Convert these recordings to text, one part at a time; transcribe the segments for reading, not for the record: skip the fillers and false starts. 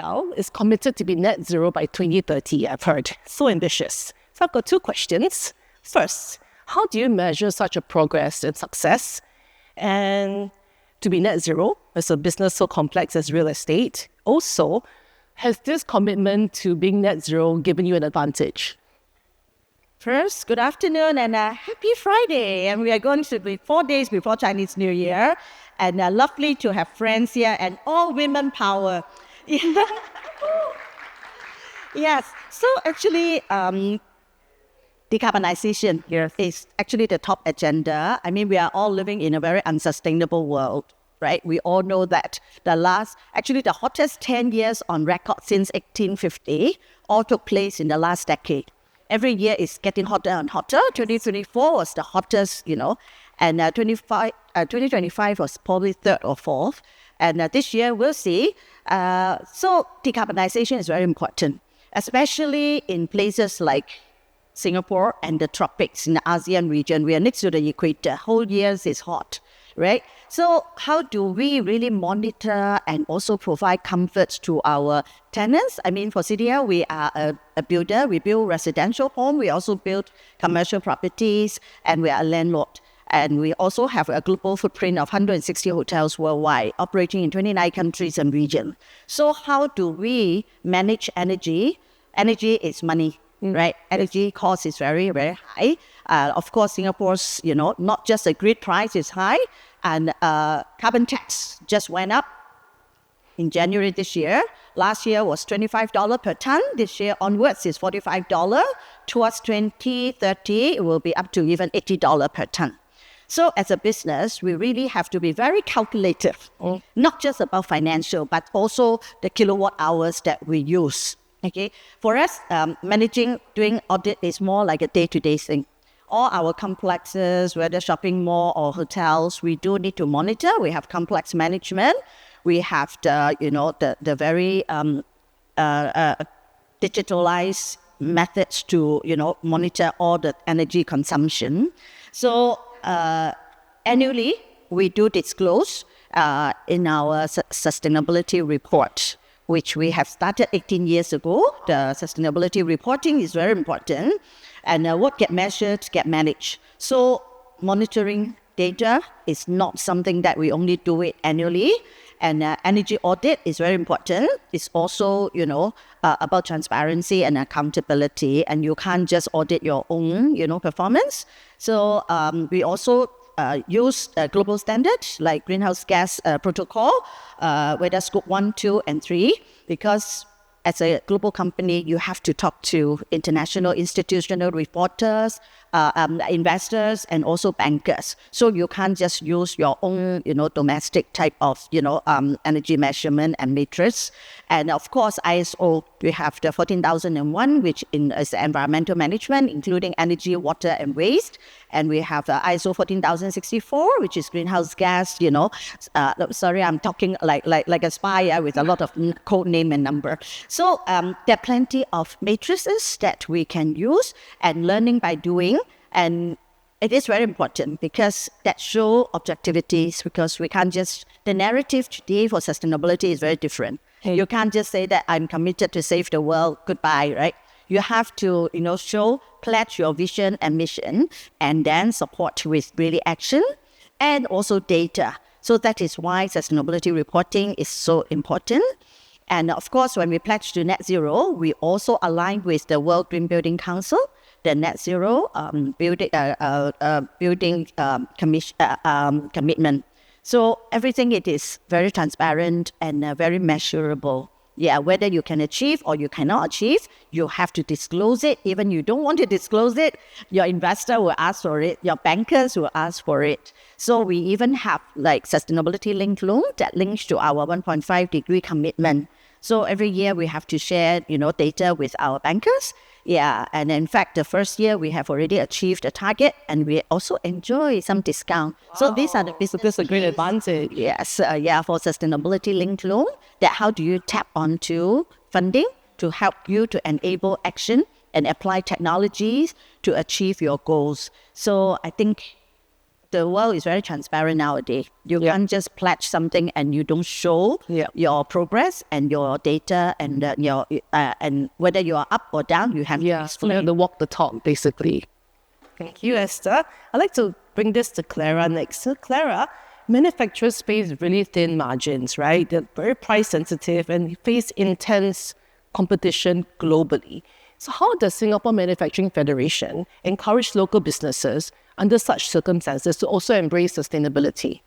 CDL is committed to be net zero by 2030, I've heard. So ambitious. So I've got two questions. First, how do you measure such a progress and success? And to be net zero as a business so complex as real estate, also, has this commitment to being net zero given you an advantage? First, good afternoon and happy Friday. And we are going to be 4 days before Chinese New Year. And lovely to have friends here and all women power. Yes. So actually, decarbonization is actually the top agenda. I mean, we are all living in a very unsustainable world, right? We all know that the hottest 10 years on record since 1850 all took place in the last decade. Every year is getting hotter and hotter. 2024 was the hottest, and 2025 was probably third or fourth. And this year, we'll see. So decarbonization is very important, especially in places like Singapore and the tropics in the ASEAN region. We are next to the equator. Whole years is hot, right? So how do we really monitor and also provide comforts to our tenants? I mean, for CDL, we are a builder. We build residential home. We also build commercial properties, and we are a landlord. And we also have a global footprint of 160 hotels worldwide, operating in 29 countries and regions. So how do we manage energy? Energy is money, right? Energy cost is very, very high. Of course, Singapore's, not just the grid price is high, and carbon tax just went up in January this year. Last year was $25 per ton. This year onwards is $45. Towards 2030, it will be up to even $80 per ton. So as a business, we really have to be very calculative, not just about financial, but also the kilowatt hours that we use. Okay, for us, doing audit is more like a day-to-day thing. All our complexes, whether shopping mall or hotels, we do need to monitor. We have complex management. We have the very digitalized methods to monitor all the energy consumption. So annually, we do disclose in our sustainability report, which we have started 18 years ago. The sustainability reporting is very important. And what get measured, get managed. So monitoring data is not something that we only do it annually. And energy audit is very important. It's also, about transparency and accountability. And you can't just audit your own, performance. So we also use global standards like greenhouse gas protocol, whether scope 1, 2, and 3, because as a global company, you have to talk to international institutional reporters, investors, and also bankers. So you can't just use your own, domestic type of, energy measurement and matrix. And of course, ISO, we have the 14001, which is environmental management, including energy, water, and waste. And we have ISO 14064, which is greenhouse gas, sorry, I'm talking like a spy with a lot of code name and number. So there are plenty of matrices that we can use and learning by doing. And it is very important because that show objectivities, because we can't just, the narrative today for sustainability is very different. You can't just say that I'm committed to save the world, goodbye, right? You have to, pledge your vision and mission, and then support with really action and also data. So that is why sustainability reporting is so important. And of course, when we pledge to net zero, we also align with the World Green Building Council, the net zero building commitment. So everything, it is very transparent and very measurable. Yeah, whether you can achieve or you cannot achieve, you have to disclose it. Even you don't want to disclose it, your investor will ask for it, your bankers will ask for it. So we even have like sustainability linked loan that links to our 1.5 degree commitment. So every year we have to share, data with our bankers. Yeah, and in fact, the first year we have already achieved a target, and we also enjoy some discount. Wow. So these are the business. That's a great advantage. Yes, for sustainability linked loan. That how do you tap onto funding to help you to enable action and apply technologies to achieve your goals. So I think the world is very transparent nowadays. You can't just pledge something and you don't show your progress and your data and and whether you are up or down, you have to explain. You have to walk the talk, basically. Thank you, Esther. I'd like to bring this to Clara next. So, Clara, manufacturers face really thin margins, right? They're very price sensitive and face intense competition globally. So how does Singapore Manufacturing Federation encourage local businesses under such circumstances to also embrace sustainability?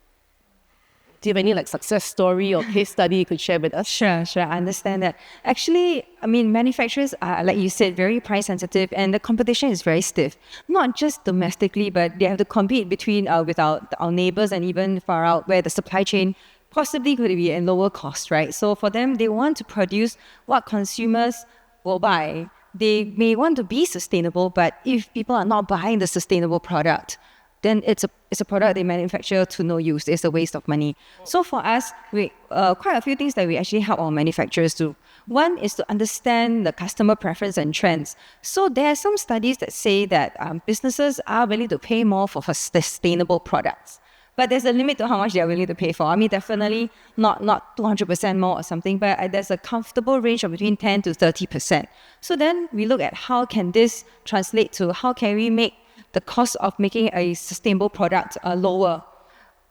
Do you have any success story or case study you could share with us? Sure. I understand that. Actually, manufacturers are, like you said, very price sensitive, and the competition is very stiff. Not just domestically, but they have to compete between with our neighbors and even far out where the supply chain possibly could be at lower cost, right? So for them, they want to produce what consumers will buy. They may want to be sustainable, but if people are not buying the sustainable product, then it's a product they manufacture to no use. It's a waste of money. So for us, we quite a few things that we actually help our manufacturers do. One is to understand the customer preference and trends. So there are some studies that say that businesses are willing to pay more for sustainable products. But there's a limit to how much they're willing to pay for. Definitely not 200% more or something, but there's a comfortable range of between 10 to 30%. So then we look at how can this translate to how can we make the cost of making a sustainable product lower.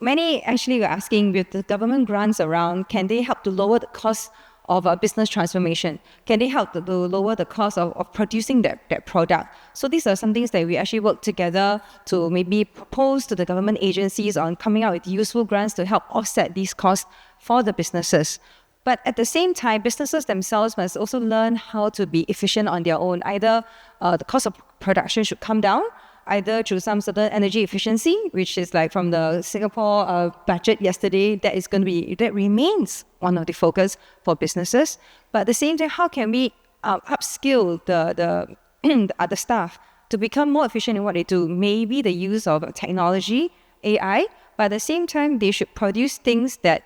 Many actually were asking, with the government grants around, can they help to lower the cost of a business transformation? Can they help to lower the cost of producing that product? So these are some things that we actually work together to maybe propose to the government agencies on coming out with useful grants to help offset these costs for the businesses. But at the same time, businesses themselves must also learn how to be efficient on their own. Either the cost of production should come down, either through some certain energy efficiency, which is like from the Singapore budget yesterday, that remains one of the focus for businesses. But at the same time, how can we upskill the other staff to become more efficient in what they do? Maybe the use of technology, AI, but at the same time, they should produce things that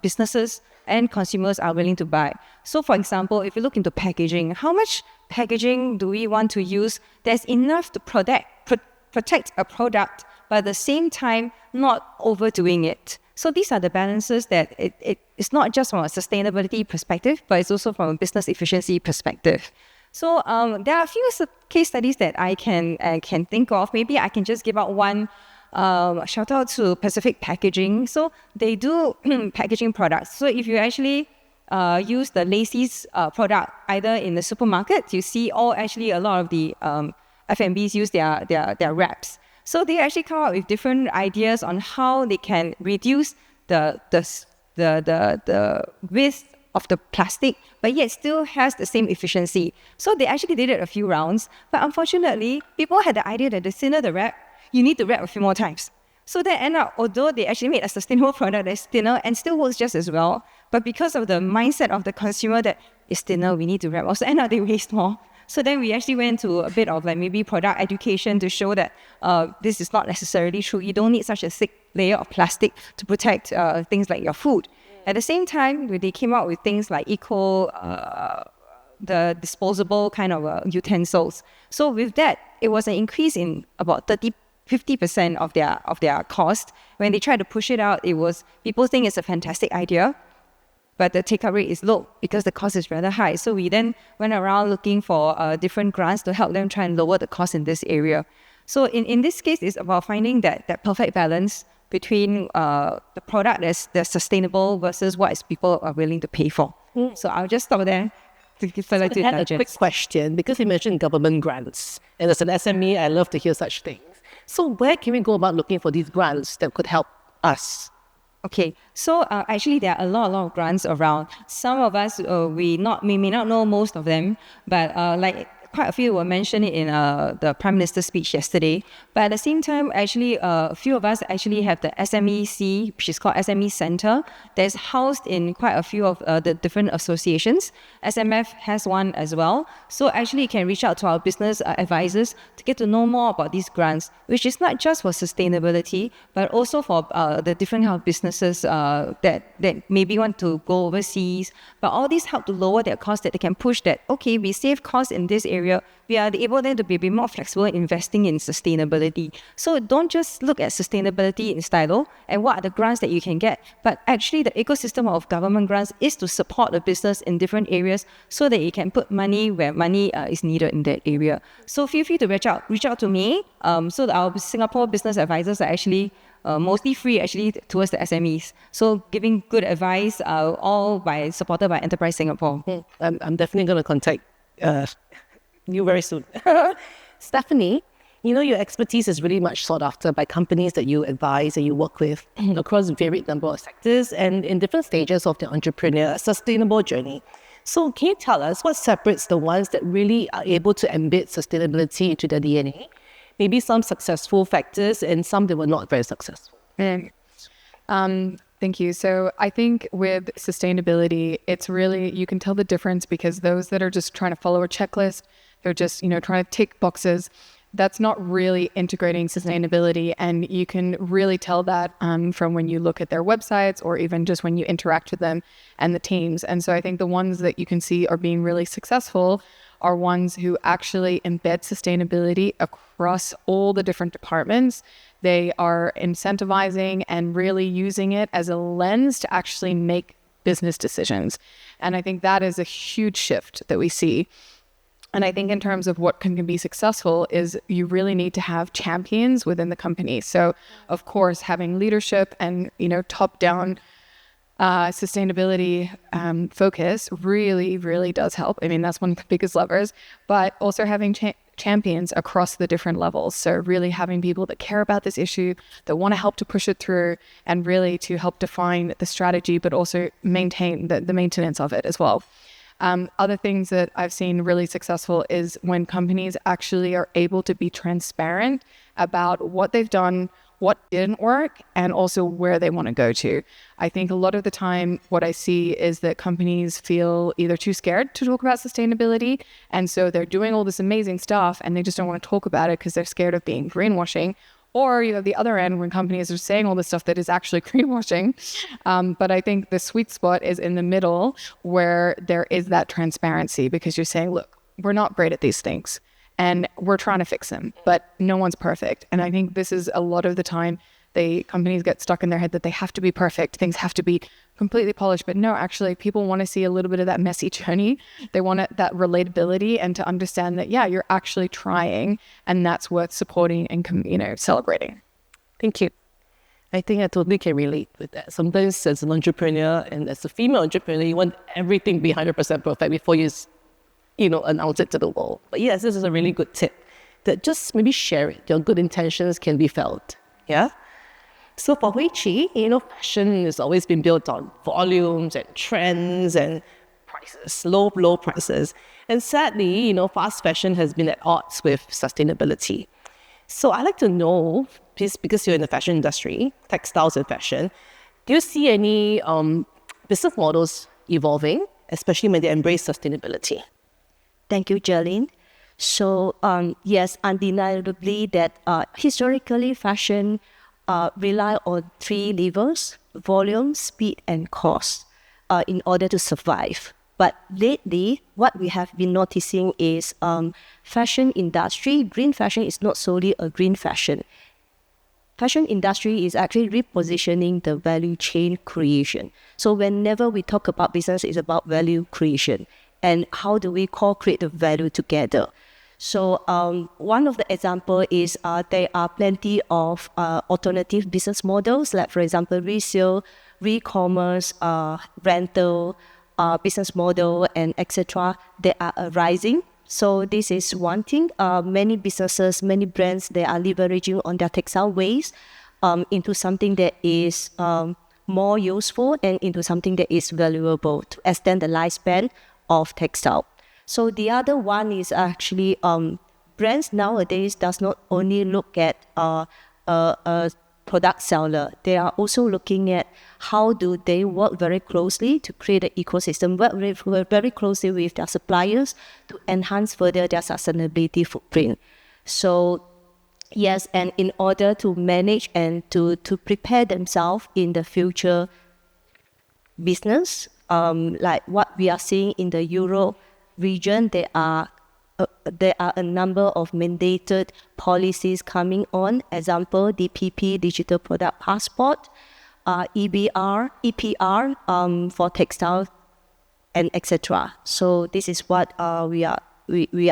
businesses and consumers are willing to buy. So for example, if you look into packaging, how much packaging do we want to use that's enough to protect a product, but at the same time not overdoing it? So these are the balances that it's not just from a sustainability perspective, but it's also from a business efficiency perspective. So there are a few case studies that I can think of. Maybe I can just give out one. Shout out to Pacific Packaging. So they do packaging products. So if you actually use the Lacey's product either in the supermarket, you see actually a lot of the F&Bs use their wraps. So they actually come up with different ideas on how they can reduce the width of the plastic, but yet still has the same efficiency. So they actually did it a few rounds, but unfortunately, people had the idea that the thinner the wrap, you need to wrap a few more times. So they end up, although they actually made a sustainable product that's thinner and still works just as well, but because of the mindset of the consumer that it's thinner, we need to wrap, also end up they waste more. So then we actually went to a bit of maybe product education to show that this is not necessarily true. You don't need such a thick layer of plastic to protect things like your food. At the same time, they came out with things like the disposable kind of utensils. So with that, it was an increase in about 50% of their cost. When they tried to push it out, people think it's a fantastic idea, but the take-up rate is low because the cost is rather high. So we then went around looking for different grants to help them try and lower the cost in this area. So in this case, it's about finding that perfect balance between the product that's sustainable versus what people are willing to pay for. So I'll just stop there. I had a quick question, because you mentioned government grants, and as an SME, I love to hear such things. So where can we go about looking for these grants that could help us? Okay, so actually there are a lot of grants around. Some of us, we may not know most of them, but like quite a few were mentioned in the Prime Minister's speech yesterday. But at the same time, actually, a few of us actually have the SMEC, which is called SME Center, that's housed in quite a few of the different associations. SMF has one as well. So actually, you can reach out to our business advisors to get to know more about these grants, which is not just for sustainability, but also for the different kind of businesses that maybe want to go overseas. But all these help to lower their costs, that they can push that, okay, we save costs in this area, area, we are able then to be more flexible in investing in sustainability. So don't just look at sustainability in silo and what are the grants that you can get, but actually the ecosystem of government grants is to support the business in different areas so that you can put money where money is needed in that area. So feel free to reach out to me. So our Singapore business advisors are actually mostly free actually towards the SMEs. So giving good advice, all supported by Enterprise Singapore. I'm definitely going to contact you very soon. Stephanie, your expertise is really much sought after by companies that you advise and you work with across a varied number of sectors and in different stages of their entrepreneur sustainable journey. So can you tell us what separates the ones that really are able to embed sustainability into their DNA? Maybe some successful factors and some that were not very successful. Thank you. So I think with sustainability, it's really, you can tell the difference because those that are just trying to follow a checklist, they're just, trying to tick boxes. That's not really integrating sustainability. And you can really tell that from when you look at their websites or even just when you interact with them and the teams. And so I think the ones that you can see are being really successful are ones who actually embed sustainability across all the different departments. They are incentivizing and really using it as a lens to actually make business decisions. And I think that is a huge shift that we see. And I think in terms of what can be successful is you really need to have champions within the company. So of course, having leadership and, top-down sustainability focus really, really does help. I mean, that's one of the biggest levers, but also having champions across the different levels. So really having people that care about this issue, that want to help to push it through and really to help define the strategy, but also maintain the maintenance of it as well. Other things that I've seen really successful is when companies actually are able to be transparent about what they've done, what didn't work, and also where they want to go to. I think a lot of the time what I see is that companies feel either too scared to talk about sustainability, and so they're doing all this amazing stuff and they just don't want to talk about it because they're scared of being greenwashing. Or you have the other end when companies are saying all this stuff that is actually greenwashing. But I think the sweet spot is in the middle where there is that transparency because you're saying, look, we're not great at these things and we're trying to fix them, but no one's perfect. And I think this is a lot of the time the companies get stuck in their head that they have to be perfect. Things have to be completely polished. But no, actually, people want to see a little bit of that messy journey. They want that relatability and to understand that, yeah, you're actually trying and that's worth supporting and, celebrating. Thank you. I think I totally can relate with that. Sometimes as an entrepreneur and as a female entrepreneur, you want everything to be 100% perfect before you announce it to the world. But yes, this is a really good tip that just maybe share it. Your good intentions can be felt. Yeah. So for Chyi, fashion has always been built on volumes and trends and prices, low prices. And sadly, fast fashion has been at odds with sustainability. So I'd like to know, please, because you're in the fashion industry, textiles and fashion, do you see any business models evolving, especially when they embrace sustainability? Thank you, Jlynn. So yes, undeniably that historically fashion rely on three levers: volume, speed, and cost in order to survive. But lately, what we have been noticing is fashion industry, green fashion is not solely a green fashion. Fashion industry is actually repositioning the value chain creation. So whenever we talk about business, it's about value creation. And how do we co-create the value together? So one of the examples is there are plenty of alternative business models, like for example, resale, re-commerce, rental, business model, and etc. They are arising. So this is one thing. Many businesses, many brands, they are leveraging on their textile waste into something that is more useful and into something that is valuable to extend the lifespan of textile. So the other one is actually brands nowadays does not only look at a product seller. They are also looking at how do they work very closely to create an ecosystem, work very closely with their suppliers to enhance further their sustainability footprint. So yes, and in order to manage and to prepare themselves in the future business, like what we are seeing in the Europe region, there are there are a number of mandated policies coming on. Example, DPP, Digital Product Passport, EPR for textiles, and etc. So this is what we are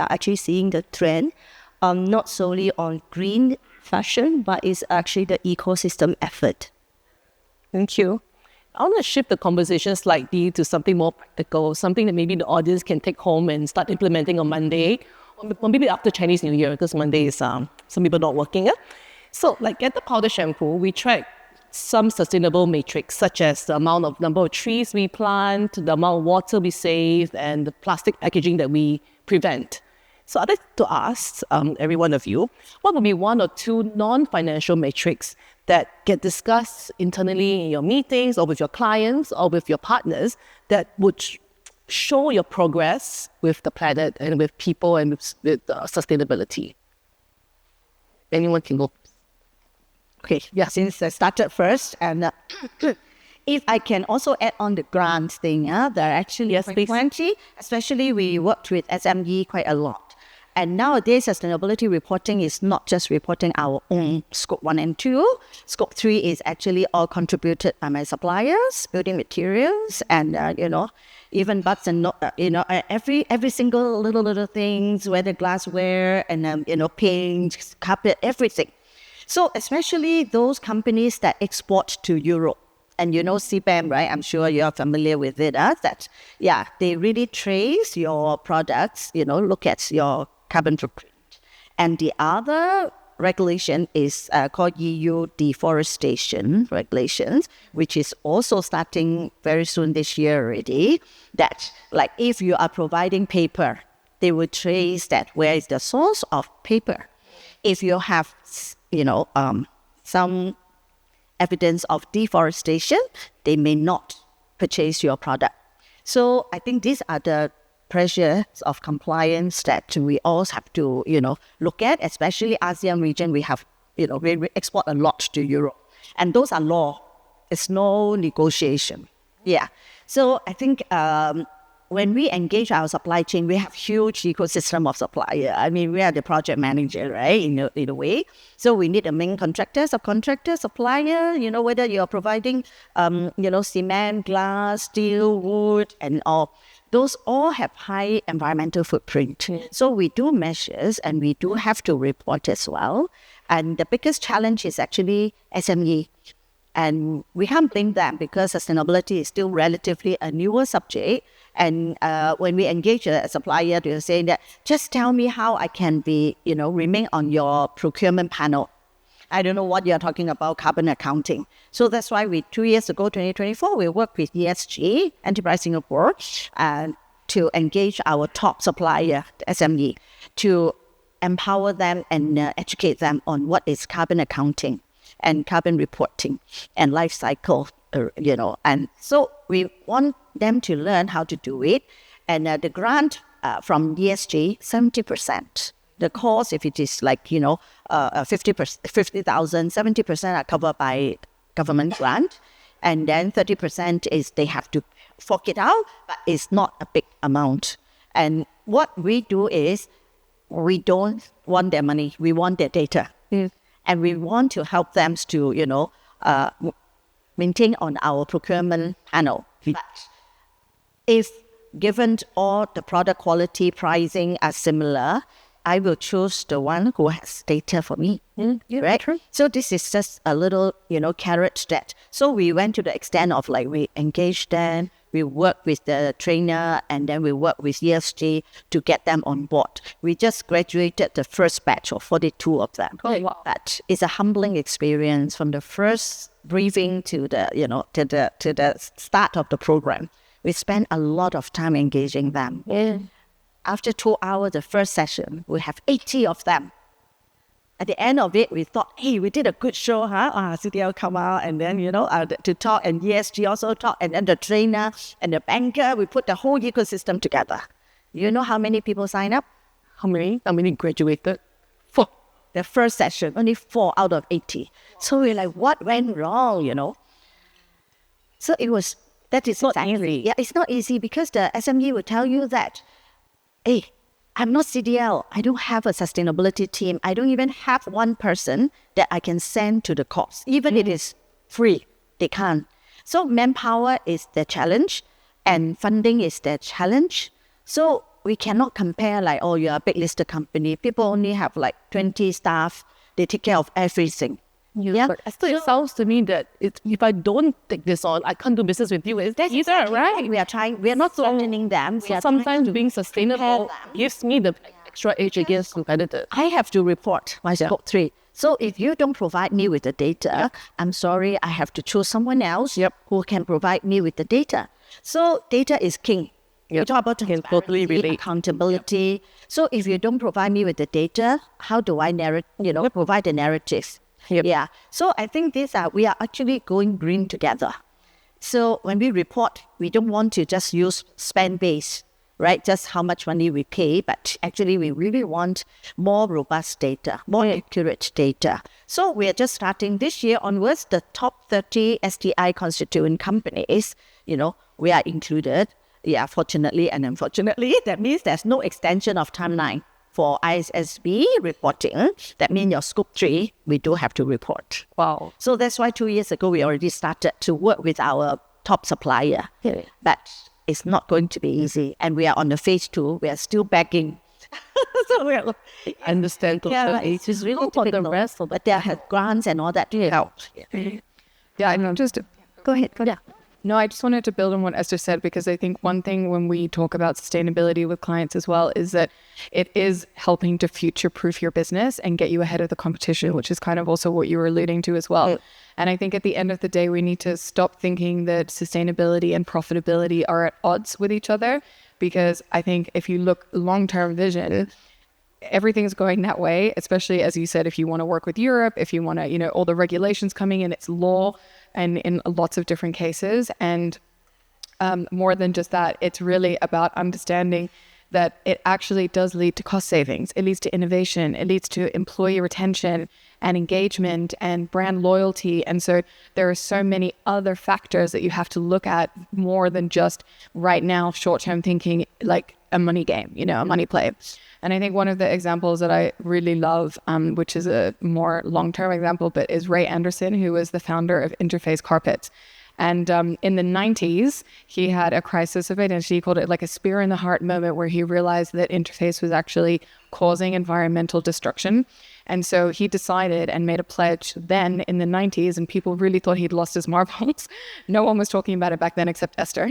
actually seeing the trend, not solely on green fashion, but it's actually the ecosystem effort. Thank you. I want to shift the conversation slightly to something more practical, something that maybe the audience can take home and start implementing on Monday, or maybe after Chinese New Year, because Monday is some people not working. So like at the powder shampoo, we track some sustainable metrics, such as the number of trees we plant, the amount of water we save, and the plastic packaging that we prevent. So I'd like to ask every one of you, what would be one or two non-financial metrics that get discussed internally in your meetings or with your clients or with your partners that would show your progress with the planet and with people and with sustainability? Anyone can go. Okay, yeah, since I started first, and if I can also add on the grants thing, there are actually plenty, especially we worked with SME quite a lot. And nowadays, sustainability reporting is not just reporting our own scope 1 and 2. Scope 3 is actually all contributed by my suppliers, building materials, and, even butts and, every single little things, whether glassware and, paint, carpet, everything. So especially those companies that export to Europe, and CBAM, right? I'm sure you're familiar with it. They really trace your products, look at your carbon footprint. And the other regulation is called EU deforestation regulations, which is also starting very soon this year already. That like if you are providing paper, they will trace that where is the source of paper. If you have some evidence of deforestation, they may not purchase your product. So I think these are the pressures of compliance that we all have to, look at, especially ASEAN region. We have, we export a lot to Europe. And those are law. It's no negotiation. Yeah. So I think when we engage our supply chain, we have huge ecosystem of supplier. I mean, we are the project manager, right, in a way. So we need a main contractor, subcontractor, supplier, whether you're providing, cement, glass, steel, wood, and all. Those all have high environmental footprint. So we do measures and we do have to report as well. And the biggest challenge is actually SME. And we can't blame them because sustainability is still relatively a newer subject. And when we engage a supplier, they're saying that, just tell me how I can be, remain on your procurement panel. I don't know what you're talking about, carbon accounting. So that's why 2 years ago, 2024, we worked with ESG, Enterprise Singapore, to engage our top supplier, the SME, to empower them and educate them on what is carbon accounting and carbon reporting and life cycle, And so we want them to learn how to do it. And the grant from ESG, 70%. The cost, if it is like, 50,000, 70% are covered by government grant. And then 30% is they have to fork it out, but it's not a big amount. And what we do is we don't want their money. We want their data. And we want to help them to, maintain on our procurement panel. But if given all the product quality, pricing are similar, I will choose the one who has data for me, right? True. So this is just a little, carrot that. So we went to the extent of we engaged them, we work with the trainer, and then we work with ESG to get them on board. We just graduated the first batch of 42 of them. Oh, wow. But it's a humbling experience from the first briefing to the, to the start of the program. We spent a lot of time engaging them. Yeah. After 2 hours, the first session, we have 80 of them. At the end of it, we thought, hey, we did a good show, huh? CTL come out and then, to talk, and ESG also talk, and then the trainer and the banker, we put the whole ecosystem together. You know how many people sign up? How many graduated? 4. The first session, only 4 out of 80. So we're like, what went wrong, So that is not easy. Yeah, it's not easy because the SME will tell you that, hey, I'm not CDL. I don't have a sustainability team. I don't even have one person that I can send to the course. Even it is free, they can't. So manpower is the challenge and funding is the challenge. So we cannot compare like, oh, you're a big listed company. People only have like 20 staff. They take care of everything. Yeah. But Esther, it sounds to me that if I don't take this on, I can't do business with you. That's either, right? We are trying. We are not threatening them. So sometimes being sustainable gives me the extra edge against competitors. I have to report my scope 3. So if you don't provide me with the data, I'm sorry, I have to choose someone else who can provide me with the data. So data is king. We talk about transparency, accountability. So if you don't provide me with the data, how do I provide the narrative? Yeah. So I think we are actually going green together. So when we report, we don't want to just use spend-based, right? Just how much money we pay, but actually we really want more robust data, more accurate data. So we are just starting this year onwards, the top 30 STI constituent companies, we are included. Yeah, fortunately and unfortunately, that means there's no extension of timeline for ISSB reporting. That means your scope 3, we do have to report. Wow. So that's why 2 years ago, we already started to work with our top supplier. But it's not going to be easy. And we are on the phase 2. We are still begging. So we are, I understand. It's really for the rest of but there are grants and all that to help. Yeah, I know. Go ahead. Yeah. No, I just wanted to build on what Esther said, because I think one thing when we talk about sustainability with clients as well is that it is helping to future-proof your business and get you ahead of the competition, which is kind of also what you were alluding to as well. And I think at the end of the day, we need to stop thinking that sustainability and profitability are at odds with each other, because I think if you look long-term vision, everything's going that way, especially as you said, if you want to work with Europe, if you want to, all the regulations coming in, it's law and in lots of different cases. And more than just that, it's really about understanding that it actually does lead to cost savings. It leads to innovation. It leads to employee retention and engagement and brand loyalty. And so there are so many other factors that you have to look at more than just right now, short-term thinking, like a money game, a money play. And I think one of the examples that I really love, which is a more long-term example, but is Ray Anderson, who was the founder of Interface Carpets. And in the 90s, he had a crisis of identity. He called it like a spear in the heart moment, where he realized that Interface was actually causing environmental destruction. And so he decided and made a pledge then in the 90s, and people really thought he'd lost his marbles. No one was talking about it back then except Esther.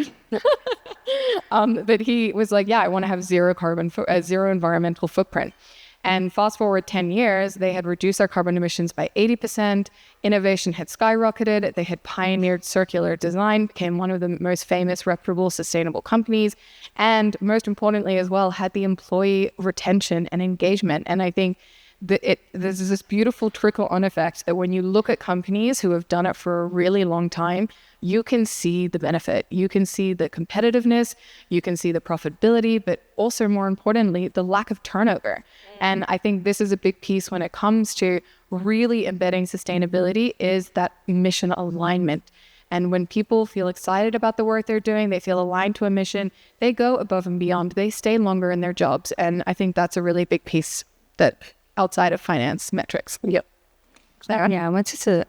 But he was like, I want to have zero environmental footprint. And fast forward 10 years, they had reduced their carbon emissions by 80%. Innovation had skyrocketed. They had pioneered circular design, became one of the most famous, reputable, sustainable companies. And most importantly as well, had the employee retention and engagement. And I think there's this beautiful trickle-on effect that when you look at companies who have done it for a really long time, you can see the benefit. You can see the competitiveness, you can see the profitability, but also more importantly, the lack of turnover. And I think this is a big piece when it comes to really embedding sustainability, is that mission alignment. And when people feel excited about the work they're doing, they feel aligned to a mission, they go above and beyond, they stay longer in their jobs. And I think that's a really big piece that outside of finance metrics. Clara? Yeah, I wanted to,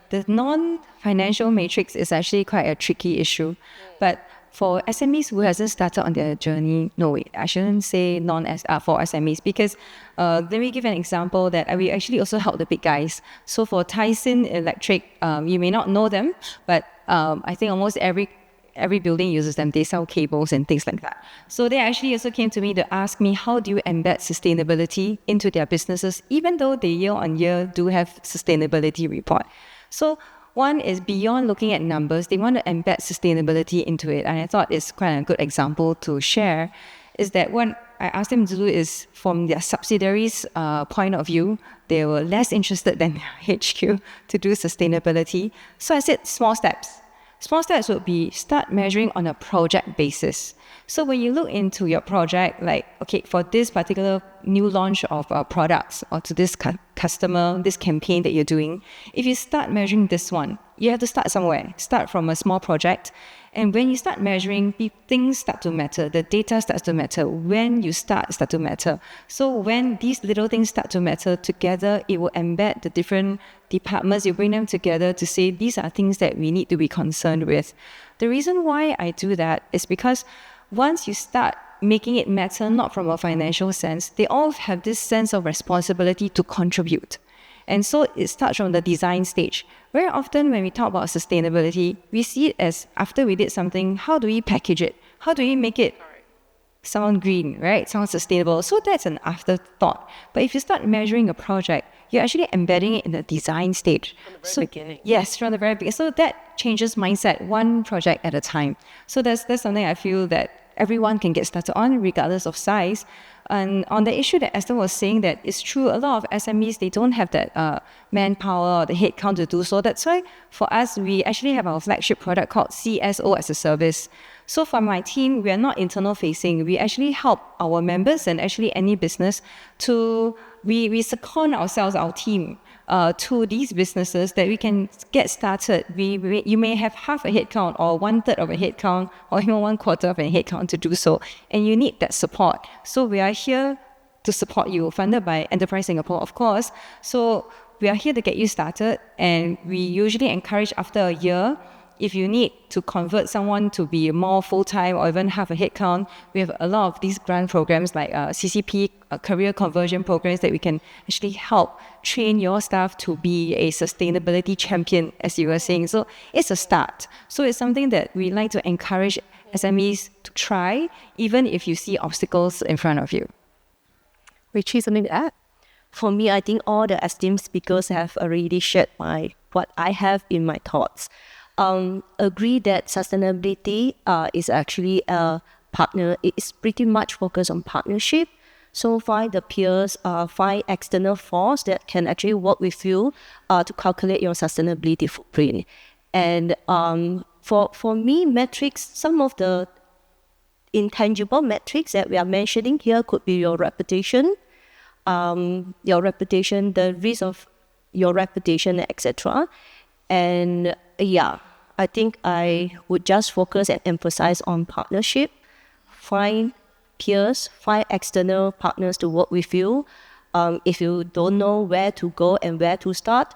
the non-financial matrix is actually quite a tricky issue. But for SMEs who hasn't started on their journey, no, wait, I shouldn't say for SMEs, because let me give an example that we actually also help the big guys. So for Tyson Electric, you may not know them, but I think almost every building uses them. They sell cables and things like that. So they actually also came to me to ask me, how do you embed sustainability into their businesses, even though they year on year do have sustainability report. So one is beyond looking at numbers, they want to embed sustainability into it. And I thought it's quite a good example to share, is that what I asked them to do is, from their subsidiaries' point of view, they were less interested than their HQ to do sustainability. So I said small steps. Small steps would be start measuring on a project basis. So when you look into your project, like, okay, for this particular new launch of products, or to this customer, this campaign that you're doing, if you start measuring this one, you have to start somewhere. Start from a small project And when you start measuring, things start to matter. The data starts to matter. When you start to matter. So when these little things start to matter together, it will embed the different departments. You bring them together to say, these are things that we need to be concerned with. The reason why I do that is because once you start making it matter, not from a financial sense, they all have this sense of responsibility to contribute. And so it starts from the design stage. Very often when we talk about sustainability, we see it as after we did something, how do we package it? How do we make it sound green, right? Sound sustainable. So that's an afterthought. But if you start measuring a project, you're actually embedding it in the design stage. From the very beginning. Yes, from the very beginning. So that changes mindset one project at a time. So that's something I feel that everyone can get started on regardless of size. And on the issue that Esther was saying, that it's true, a lot of SMEs, they don't have that manpower or the headcount to do so. That's why for us, we actually have our flagship product called CSO as a service. So for my team, we are not internal facing. We actually help our members and actually any business to, we second ourselves, our team, to these businesses that we can get started. You may have half a headcount or 1/3 of a headcount or even 1/4 of a headcount to do so. And you need that support. So we are here to support you, funded by Enterprise Singapore, of course. So we are here to get you started. And we usually encourage after a year, if you need to convert someone to be more full-time or even have a headcount, we have a lot of these grant programs like CCP, career conversion programs that we can actually help train your staff to be a sustainability champion, as you were saying. So it's a start. So it's something that we like to encourage SMEs to try, even if you see obstacles in front of you. Chyi, something to add? For me, I think all the esteemed speakers have already shared what I have in my thoughts. Agree that sustainability is actually a partner. It's pretty much focused on partnership. So find the peers, find external force that can actually work with you to calculate your sustainability footprint. And for me, metrics, some of the intangible metrics that we are mentioning here could be your reputation, the risk of your reputation, etc. And yeah, I think I would just focus and emphasize on partnership. Find peers, find external partners to work with you. If you don't know where to go and where to start,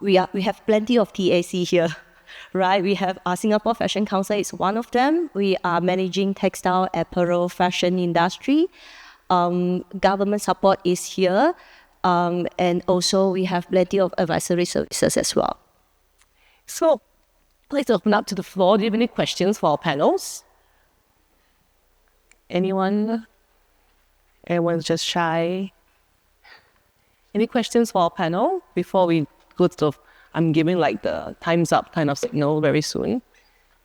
we have plenty of TAC here, right? We have Singapore Fashion Council is one of them. We are managing textile, apparel, fashion industry. Government support is here. And also we have plenty of advisory services as well. So let's open up to the floor. Do you have any questions for our panels? Anyone? Everyone's just shy. Any questions for our panel before we go to I'm giving like the time's up kind of signal very soon.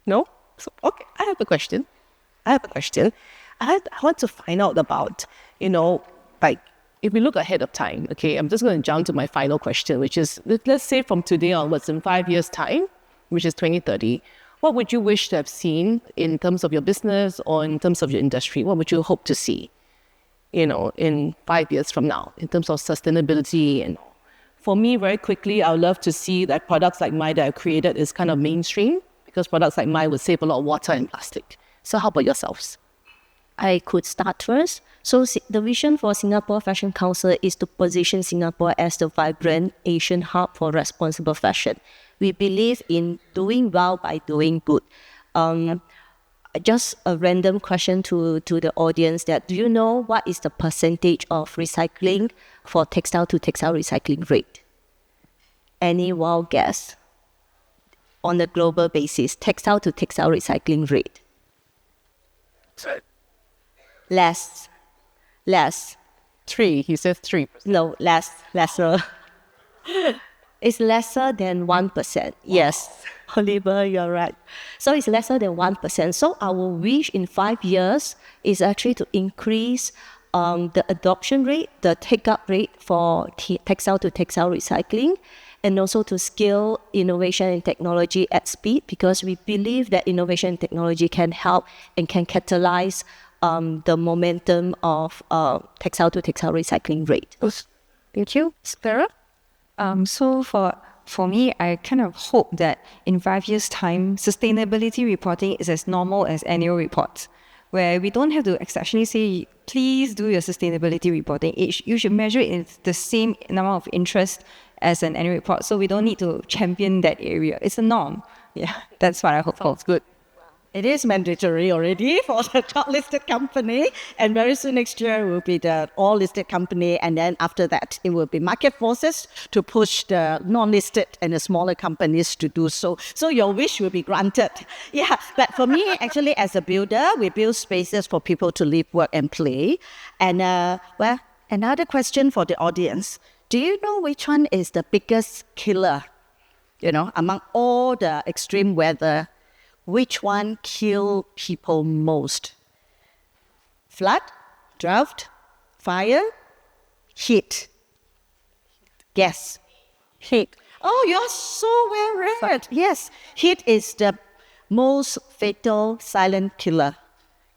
No? So, okay, I have a question. I want to find out about, like, if we look ahead of time, okay, I'm just going to jump to my final question, which is, let's say from today onwards, in 5 years' time, which is 2030, what would you wish to have seen in terms of your business or in terms of your industry? What would you hope to see, in 5 years from now, in terms of sustainability? And for me, very quickly, I would love to see that products like mine that I created is kind of mainstream, because products like mine would save a lot of water and plastic. So how about yourselves? I could start first. So the vision for Singapore Fashion Council is to position Singapore as the vibrant Asian hub for responsible fashion. We believe in doing well by doing good. Just a random question to the audience, that do you know what is the percentage of recycling for textile to textile recycling rate? Any wild guess? On a global basis, textile to textile recycling rate? Less. 3. He says 3%. No, lesser. It's lesser than 1%. Yes, Oliver, you're right. So it's lesser than 1%. So our wish in 5 years is actually to increase the adoption rate, the take-up rate for textile to textile recycling, and also to scale innovation and technology at speed, because we believe that innovation and technology can help and can catalyze the momentum of textile to textile recycling rate. Thank you. Clara? So for for me, I kind of hope that in 5 years' time, sustainability reporting is as normal as annual reports, where we don't have to exceptionally say, please do your sustainability reporting. You should measure it in the same number of interest as an annual report, so we don't need to champion that area. It's a norm. Yeah, that's what I hope for. Sounds good. It is mandatory already for the top listed company, and very soon next year will be the all listed company, and then after that it will be market forces to push the non-listed and the smaller companies to do so. So your wish will be granted. Yeah, but for me, actually, as a builder, we build spaces for people to live, work, and play. And well, another question for the audience: do you know which one is the biggest killer? You know, among all the extreme weather, which one kill people most? Flood, drought, fire, heat. Guess. Heat. Oh, you're so well read. Yes, heat is the most fatal silent killer,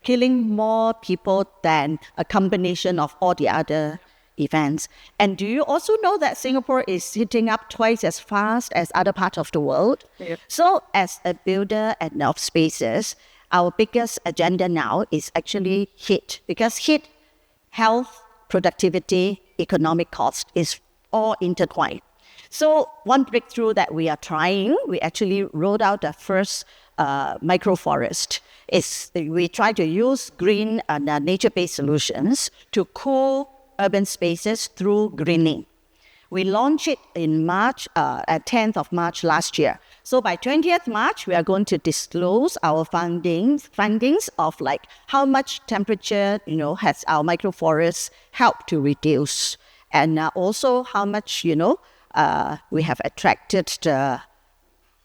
killing more people than a combination of all the other events. And do you also know that Singapore is heating up twice as fast as other parts of the world? Yep. So as a builder and of spaces, our biggest agenda now is actually heat, because heat, health, productivity, economic cost is all intertwined. So one breakthrough that we are trying, we actually rolled out the first microforest. We try to use green and nature-based solutions to cool urban spaces through greening. We launched it in March, at 10th of March last year. So by 20th March, we are going to disclose our findings of like how much temperature, has our microforests helped to reduce, and also how much, we have attracted the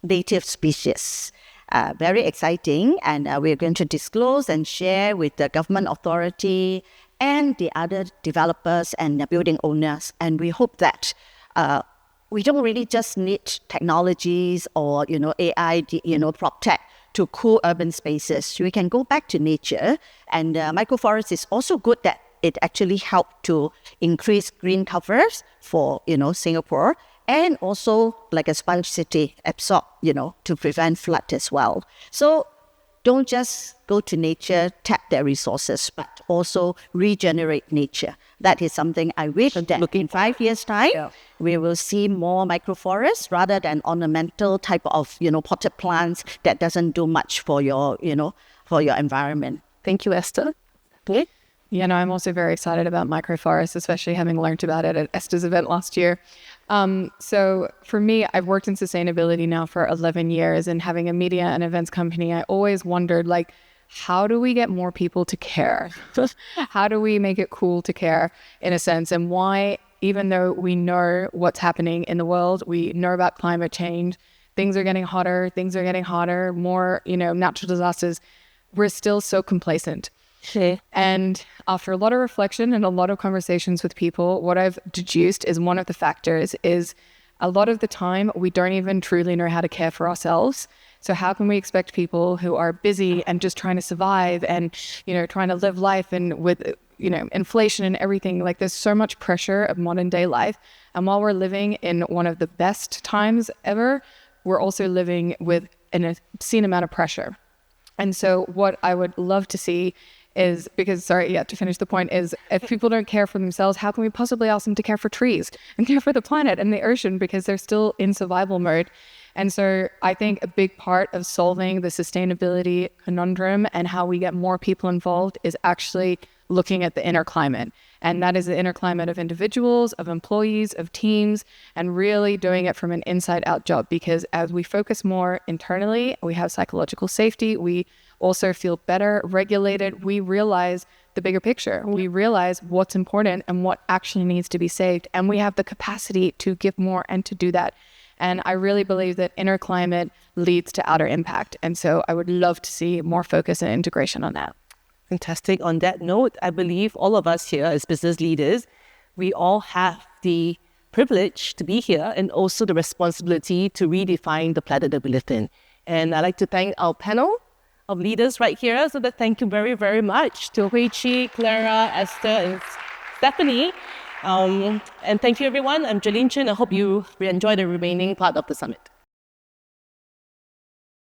native species. Very exciting, and we're going to disclose and share with the government authority and the other developers and the building owners. And we hope that we don't really just need technologies or, AI, prop tech to cool urban spaces. We can go back to nature. And microforest is also good that it actually helped to increase green covers for, Singapore, and also like a sponge city absorb, to prevent flood as well. So don't just go to nature, tap their resources, but also regenerate nature. That is something I wish that in 5 years' time, we will see more microforests rather than ornamental type of, potted plants that doesn't do much for your, for your environment. Thank you, Esther. Okay. Yeah, no, I'm also very excited about microforests, especially having learned about it at Esther's event last year. So for me, I've worked in sustainability now for 11 years, and having a media and events company, I always wondered, how do we get more people to care? How do we make it cool to care, in a sense? And why, even though we know what's happening in the world, we know about climate change, things are getting hotter, more, natural disasters, we're still so complacent. Sure. And after a lot of reflection and a lot of conversations with people, what I've deduced is one of the factors is a lot of the time we don't even truly know how to care for ourselves. So how can we expect people who are busy and just trying to survive and, trying to live life, and with, inflation and everything, there's so much pressure of modern day life. And while we're living in one of the best times ever, we're also living with an obscene amount of pressure. And so what I would love to see is, to finish the point, is if people don't care for themselves, how can we possibly ask them to care for trees and care for the planet and the ocean, because they're still in survival mode? And so I think a big part of solving the sustainability conundrum and how we get more people involved is actually looking at the inner climate. And that is the inner climate of individuals, of employees, of teams, and really doing it from an inside out job. Because as we focus more internally, we have psychological safety, we also feel better, regulated, we realize the bigger picture. We realize what's important and what actually needs to be saved. And we have the capacity to give more and to do that. And I really believe that inner climate leads to outer impact. And so I would love to see more focus and integration on that. Fantastic. On that note, I believe all of us here as business leaders, we all have the privilege to be here and also the responsibility to redefine the planet that we live in. And I'd like to thank our panel of leaders right here. So thank you very, very much to Huey, Chyi, Clara, Esther, and Stephanie. And thank you, everyone. I'm Jlynn Chen. I hope you enjoy the remaining part of the summit.